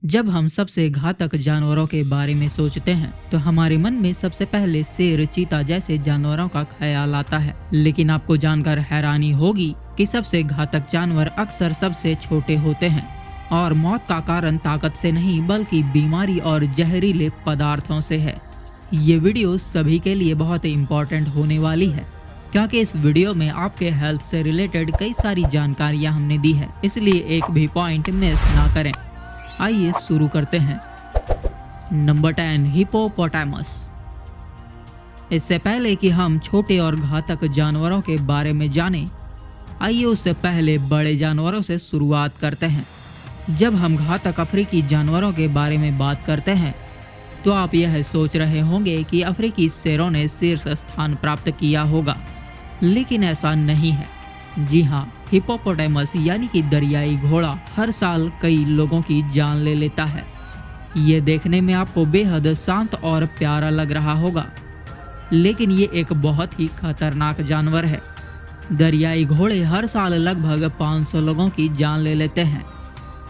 जब हम सबसे घातक जानवरों के बारे में सोचते हैं तो हमारे मन में सबसे पहले शेर, चीता जैसे जानवरों का ख्याल आता है। लेकिन आपको जानकर हैरानी होगी कि सबसे घातक जानवर अक्सर सबसे छोटे होते हैं और मौत का कारण ताकत से नहीं बल्कि बीमारी और जहरीले पदार्थों से है। ये वीडियो सभी के लिए बहुत इम्पोर्टेंट होने वाली है क्योंकि इस वीडियो में आपके हेल्थ से रिलेटेड कई सारी जानकारियां हमने दी है, इसलिए एक भी पॉइंट मिस ना करें। आइए शुरू करते हैं। Number 10, hippopotamus. इससे पहले कि हम छोटे और घातक जानवरों के बारे में जानें, आइए उससे पहले बड़े जानवरों से शुरुआत करते हैं। जब हम घातक अफ्रीकी जानवरों के बारे में बात करते हैं तो आप यह सोच रहे होंगे कि अफ्रीकी शेरों ने शीर्ष स्थान प्राप्त किया होगा, लेकिन ऐसा नहीं है। जी हाँ, हिप्पोपोटामस यानी कि दरियाई घोड़ा हर साल कई लोगों की जान ले लेता है। ये देखने में आपको बेहद शांत और प्यारा लग रहा होगा, लेकिन ये एक बहुत ही खतरनाक जानवर है। दरियाई घोड़े हर साल लगभग 500 लोगों की जान ले लेते हैं,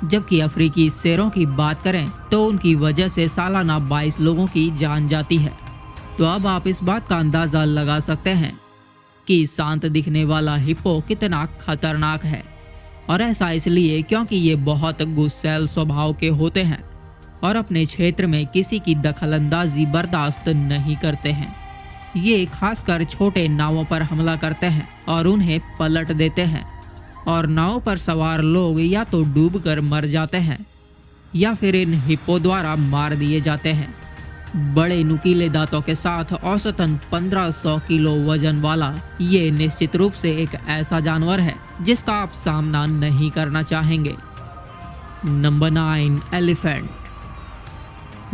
जबकि अफ्रीकी शेरों की बात करें तो उनकी वजह से सालाना 22 लोगों की जान जाती है। तो अब आप इस बात का अंदाजा लगा सकते हैं कि शांत दिखने वाला हिप्पो कितना खतरनाक है। और ऐसा इसलिए क्योंकि ये बहुत गुस्सैल स्वभाव के होते हैं और अपने क्षेत्र में किसी की दखलंदाजी बर्दाश्त नहीं करते हैं। ये खासकर छोटे नावों पर हमला करते हैं और उन्हें पलट देते हैं, और नाव पर सवार लोग या तो डूबकर मर जाते हैं या फिर इन हिप्पो द्वारा मार दिए जाते हैं। बड़े नुकीले दांतों के साथ औसतन 1500 किलो वजन वाला ये निश्चित रूप से एक ऐसा जानवर है जिसका आप सामना नहीं करना चाहेंगे। Number 9, elephant.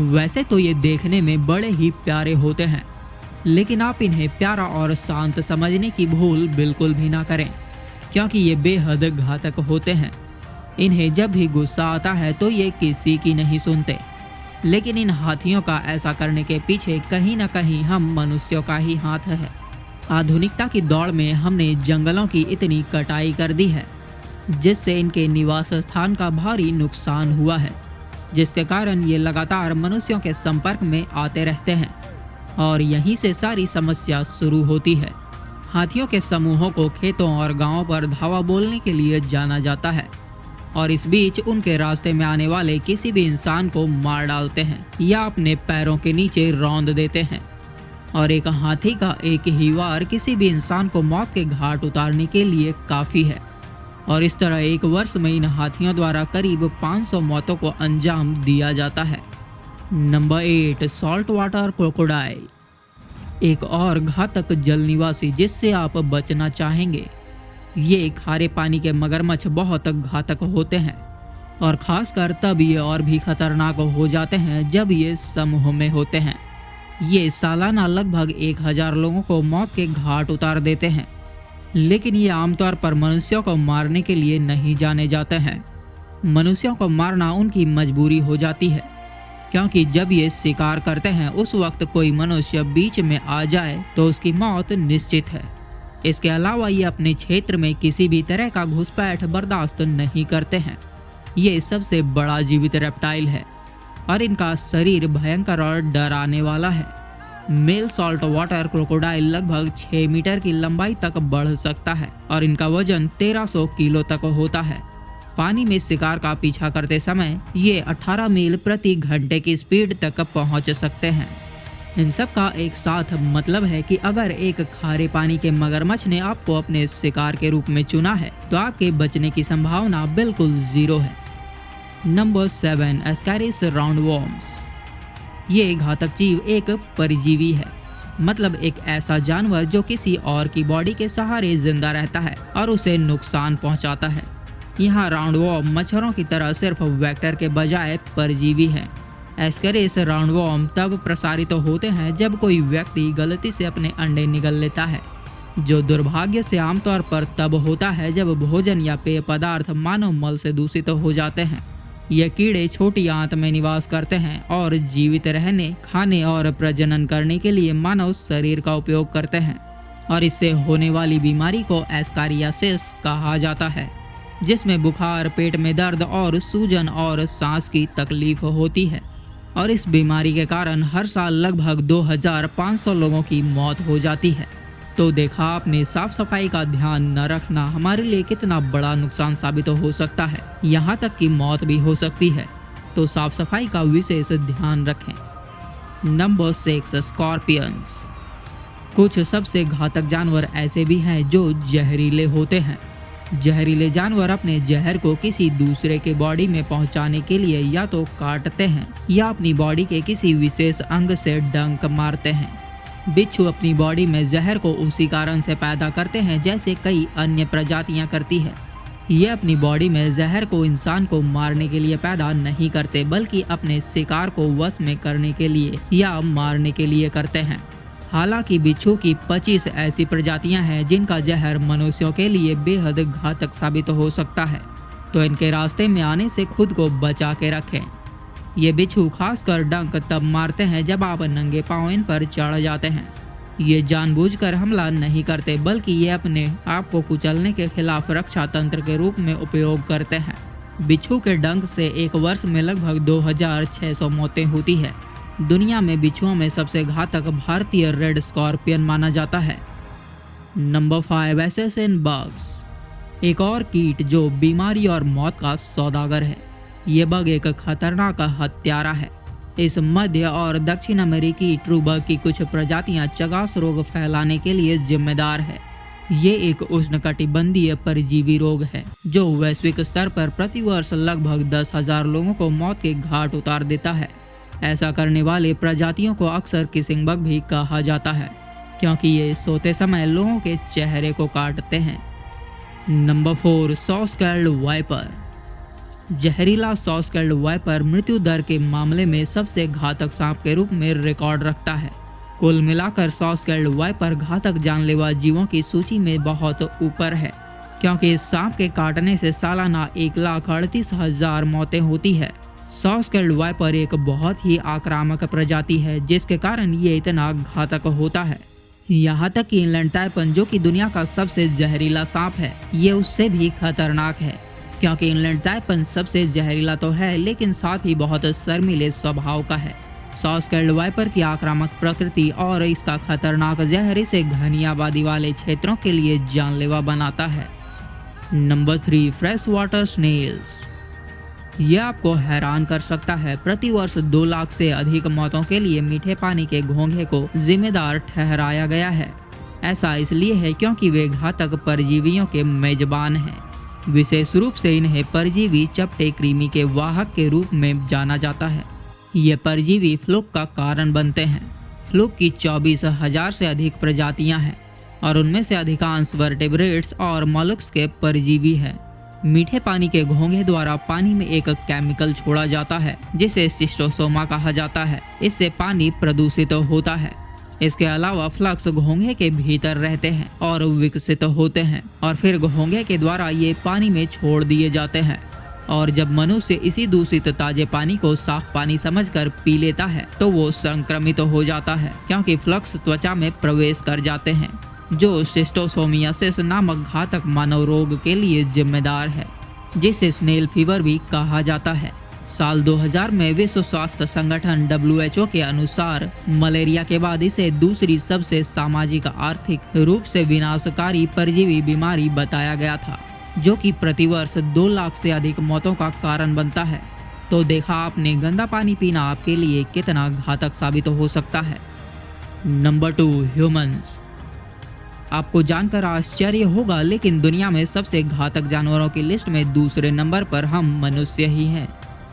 वैसे तो ये देखने में बड़े ही प्यारे होते हैं, लेकिन आप इन्हें प्यारा और शांत समझने की भूल बिल्कुल भी ना करें, क्योंकि ये बेहद घातक होते हैं। इन्हें जब भी गुस्सा आता है तो ये किसी की नहीं सुनते, लेकिन इन हाथियों का ऐसा करने के पीछे कहीं ना कहीं हम मनुष्यों का ही हाथ है। आधुनिकता की दौड़ में हमने जंगलों की इतनी कटाई कर दी है जिससे इनके निवास स्थान का भारी नुकसान हुआ है, जिसके कारण ये लगातार मनुष्यों के संपर्क में आते रहते हैं और यहीं से सारी समस्या शुरू होती है। हाथियों के समूहों को खेतों और गांवों पर धावा बोलने के लिए जाना जाता है, और इस बीच उनके रास्ते में आने वाले किसी भी इंसान को मार डालते हैं या अपने पैरों के नीचे रौंद देते हैं। और एक हाथी का एक ही वार किसी भी इंसान को मौत के घाट उतारने के लिए काफी है। और इस तरह एक वर्ष में इन हाथियों द्वारा करीब 500 मौतों को अंजाम दिया जाता है। Number 8, salt water crocodile. एक और घातक जल निवासी जिससे आप बचना चाहेंगे। ये खारे पानी के मगरमच्छ बहुत घातक होते हैं, और खासकर तब ये और भी खतरनाक हो जाते हैं जब ये समूह में होते हैं। ये सालाना लगभग 1000 लोगों को मौत के घाट उतार देते हैं, लेकिन ये आमतौर पर मनुष्यों को मारने के लिए नहीं जाने जाते हैं। मनुष्यों को मारना उनकी मजबूरी हो जाती है, क्योंकि जब ये शिकार करते हैं उस वक्त कोई मनुष्य बीच में आ जाए तो उसकी मौत निश्चित है। इसके अलावा ये अपने क्षेत्र में किसी भी तरह का घुसपैठ बर्दाश्त नहीं करते हैं। ये सबसे बड़ा जीवित रेप्टाइल है और इनका शरीर भयंकर और डराने वाला है। मेल सॉल्ट वाटर क्रोकोडाइल लगभग 6 मीटर की लंबाई तक बढ़ सकता है और इनका वजन 1300 किलो तक होता है। पानी में शिकार का पीछा करते समय ये 18 मील प्रति घंटे की स्पीड तक पहुंच सकते हैं। इन सब का एक साथ मतलब है कि अगर एक खारे पानी के मगरमच्छ ने आपको अपने शिकार के रूप में चुना है तो आपके बचने की संभावना बिल्कुल 0 है। Number 7, ascaris roundworms. ये घातक जीव एक परजीवी है, मतलब एक ऐसा जानवर जो किसी और की बॉडी के सहारे जिंदा रहता है और उसे नुकसान पहुंचाता है। यहाँ राउंडवॉर्म मच्छरों की तरह सिर्फ वेक्टर के बजाय परजीवी है। एस्कैरिस राउंडवॉर्म तब प्रसारित होते हैं जब कोई व्यक्ति गलती से अपने अंडे निगल लेता है, जो दुर्भाग्य से आमतौर पर तब होता है जब भोजन या पेय पदार्थ मानव मल से दूषित हो जाते हैं। ये कीड़े छोटी आंत में निवास करते हैं और जीवित रहने, खाने और प्रजनन करने के लिए मानव शरीर का उपयोग करते हैं, और इससे होने वाली बीमारी को एस्कारियासिस कहा जाता है। जिसमें बुखार, पेट में दर्द और सूजन और सांस की तकलीफ होती है। और इस बीमारी के कारण हर साल लगभग 2500 लोगों की मौत हो जाती है। तो देखा आपने, साफ सफाई का ध्यान न रखना हमारे लिए कितना बड़ा नुकसान साबित हो सकता है, यहाँ तक कि मौत भी हो सकती है। तो साफ सफाई का विशेष ध्यान रखें। Number 6, scorpions. कुछ सबसे घातक जानवर ऐसे भी हैं जो जहरीले होते हैं। जहरीले जानवर अपने जहर को किसी दूसरे के बॉडी में पहुंचाने के लिए या तो काटते हैं या अपनी बॉडी के किसी विशेष अंग से डंक मारते हैं। बिच्छू अपनी बॉडी में जहर को उसी कारण से पैदा करते हैं जैसे कई अन्य प्रजातियां करती है। ये अपनी बॉडी में जहर को इंसान को मारने के लिए पैदा नहीं करते, बल्कि अपने शिकार को वश में करने के लिए या मारने के लिए करते हैं। हालांकि बिच्छू की 25 ऐसी प्रजातियां हैं जिनका जहर मनुष्यों के लिए बेहद घातक साबित हो सकता है, तो इनके रास्ते में आने से खुद को बचा के रखें। ये बिच्छू खासकर डंक तब मारते हैं जब आप नंगे पांव इन पर चढ़ जाते हैं। ये जानबूझकर हमला नहीं करते, बल्कि ये अपने आप को कुचलने के खिलाफ रक्षा तंत्र के रूप में उपयोग करते हैं। बिच्छू के डंक से एक वर्ष में लगभग 2600 मौतें होती है। दुनिया में बिच्छुओं में सबसे घातक भारतीय रेड स्कॉर्पियन माना जाता है। Number 5, assassin bugs. एक और कीट जो बीमारी और मौत का सौदागर है। ये बग एक खतरनाक हत्यारा है। इस मध्य और दक्षिण अमेरिकी ट्रू बग की कुछ प्रजातियां चगास रोग फैलाने के लिए जिम्मेदार है। ये एक उष्णकटिबंधीय परजीवी रोग है जो वैश्विक स्तर पर प्रतिवर्ष लगभग 10,000 लोगों को मौत के घाट उतार देता है। ऐसा करने वाले प्रजातियों को अक्सर किसिंग बग भी कहा जाता है, क्योंकि ये सोते समय लोगों के चेहरे को काटते हैं। Number 4, saw scaled viper. जहरीला सॉ-स्कैल्ड वाइपर मृत्यु दर के मामले में सबसे घातक सांप के रूप में रिकॉर्ड रखता है। कुल मिलाकर सॉ-स्कैल्ड वाइपर घातक जानलेवा जीवों की सूची में बहुत ऊपर है, क्योंकि इस सांप के काटने से सालाना 1,38,000 मौतें होती है। सॉ-स्कैल्ड वाइपर एक बहुत ही आक्रामक प्रजाति है, जिसके कारण ये इतना घातक होता है। यहाँ तक कि इनलैंड टाइपन, जो कि दुनिया का सबसे जहरीला सांप है, ये उससे भी खतरनाक है, क्योंकि इनलैंड टाइपन सबसे जहरीला तो है लेकिन साथ ही बहुत शर्मीले स्वभाव का है। सॉ-स्कैल्ड वाइपर की आक्रामक प्रकृति और इसका खतरनाक जहर इसे घनी आबादी वाले क्षेत्रों के लिए जानलेवा बनाता है। Number 3, fresh water snails. यह आपको हैरान कर सकता है। प्रतिवर्ष 2 लाख से अधिक मौतों के लिए मीठे पानी के घोंघे को जिम्मेदार ठहराया गया है। ऐसा इसलिए है क्योंकि वे घातक परजीवियों के मेजबान हैं। विशेष रूप से इन्हें परजीवी चपटे कृमि के वाहक के रूप में जाना जाता है। ये परजीवी फ्लूक का कारण बनते हैं। फ्लूक की 24,000 से अधिक प्रजातियां हैं और उनमें से अधिकांश वर्टेब्रेट्स और मोलस्क के परजीवी हैं। मीठे पानी के घोंघे द्वारा पानी में एक केमिकल छोड़ा जाता है जिसे सिस्टोसोमा कहा जाता है। इससे पानी प्रदूषित होता है। इसके अलावा फ्लक्स घोंघे के भीतर रहते हैं और विकसित होते हैं और फिर घोंघे के द्वारा ये पानी में छोड़ दिए जाते हैं। और जब मनुष्य इसी दूषित ताजे पानी को साफ पानी समझकर पी लेता है तो वो संक्रमित हो जाता है, क्योंकि फ्लक्स त्वचा में प्रवेश कर जाते हैं, जो शिस्टोसोमियासिस नामक घातक मानव रोग के लिए जिम्मेदार है, जिसे स्नेल फीवर भी कहा जाता है। साल 2000 में विश्व स्वास्थ्य संगठन WHO के अनुसार मलेरिया के बाद इसे दूसरी सबसे सामाजिक आर्थिक रूप से विनाशकारी परजीवी बीमारी बताया गया था, जो कि प्रतिवर्ष 2 लाख से अधिक मौतों का कारण बनता है। तो देखा आपने, गंदा पानी पीना आपके लिए कितना घातक साबित हो सकता है। Number 2, humans. आपको जानकर आश्चर्य होगा, लेकिन दुनिया में सबसे घातक जानवरों की लिस्ट में दूसरे नंबर पर हम मनुष्य ही हैं।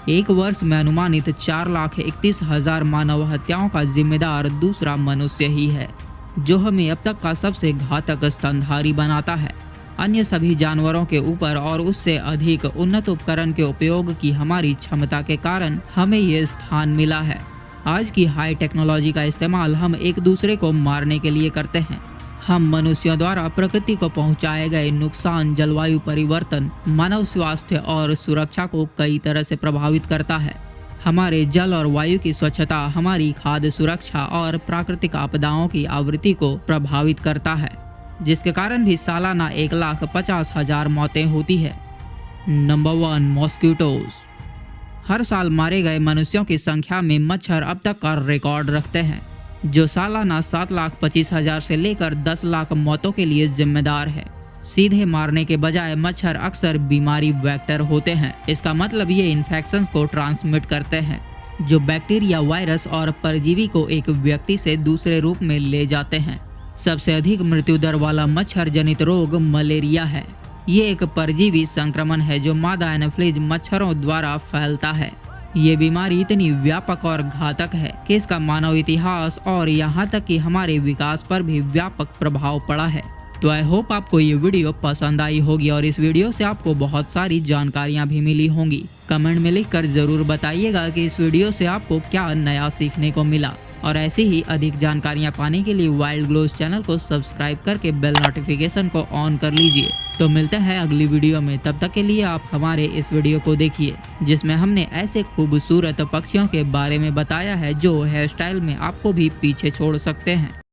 एक वर्ष में अनुमानित 4,31,000 मानव हत्याओं का जिम्मेदार दूसरा मनुष्य ही है, जो हमें अब तक का सबसे घातक स्तनधारी बनाता है। अन्य सभी जानवरों के ऊपर और उससे अधिक उन्नत उपकरण के उपयोग की हमारी क्षमता के कारण हमें ये स्थान मिला है। आज की हाई टेक्नोलॉजी का इस्तेमाल हम एक दूसरे को मारने के लिए करते हैं। हम मनुष्यों द्वारा प्रकृति को पहुंचाए गए नुकसान, जलवायु परिवर्तन, मानव स्वास्थ्य और सुरक्षा को कई तरह से प्रभावित करता है। हमारे जल और वायु की स्वच्छता, हमारी खाद्य सुरक्षा और प्राकृतिक आपदाओं की आवृत्ति को प्रभावित करता है, जिसके कारण भी सालाना 1,50,000 मौतें होती है। Number 1, mosquitoes. हर साल मारे गए मनुष्यों की संख्या में मच्छर अब तक का रिकॉर्ड रखते हैं, जो सालाना 7,25,000 से लेकर 10 लाख मौतों के लिए जिम्मेदार है। सीधे मारने के बजाय मच्छर अक्सर बीमारी वेक्टर होते हैं। इसका मतलब ये इन्फेक्शंस को ट्रांसमिट करते हैं, जो बैक्टीरिया, वायरस और परजीवी को एक व्यक्ति से दूसरे रूप में ले जाते हैं। सबसे अधिक मृत्यु दर वाला मच्छर जनित रोग मलेरिया है। ये एक परजीवी संक्रमण है जो मादा एनाफिलीज मच्छरों द्वारा फैलता है। ये बीमारी इतनी व्यापक और घातक है कि इसका मानव इतिहास और यहाँ तक कि हमारे विकास पर भी व्यापक प्रभाव पड़ा है। तो आई होप आपको ये वीडियो पसंद आई होगी और इस वीडियो से आपको बहुत सारी जानकारियाँ भी मिली होंगी। कमेंट में लिखकर जरूर बताइएगा कि इस वीडियो से आपको क्या नया सीखने को मिला। और ऐसी ही अधिक जानकारियाँ पाने के लिए वाइल्ड ग्लोस चैनल को सब्सक्राइब करके बेल नोटिफिकेशन को ऑन कर लीजिए। तो मिलते हैं अगली वीडियो में, तब तक के लिए आप हमारे इस वीडियो को देखिए, जिसमें हमने ऐसे खूबसूरत पक्षियों के बारे में बताया है जो हेयर स्टाइल में आपको भी पीछे छोड़ सकते हैं।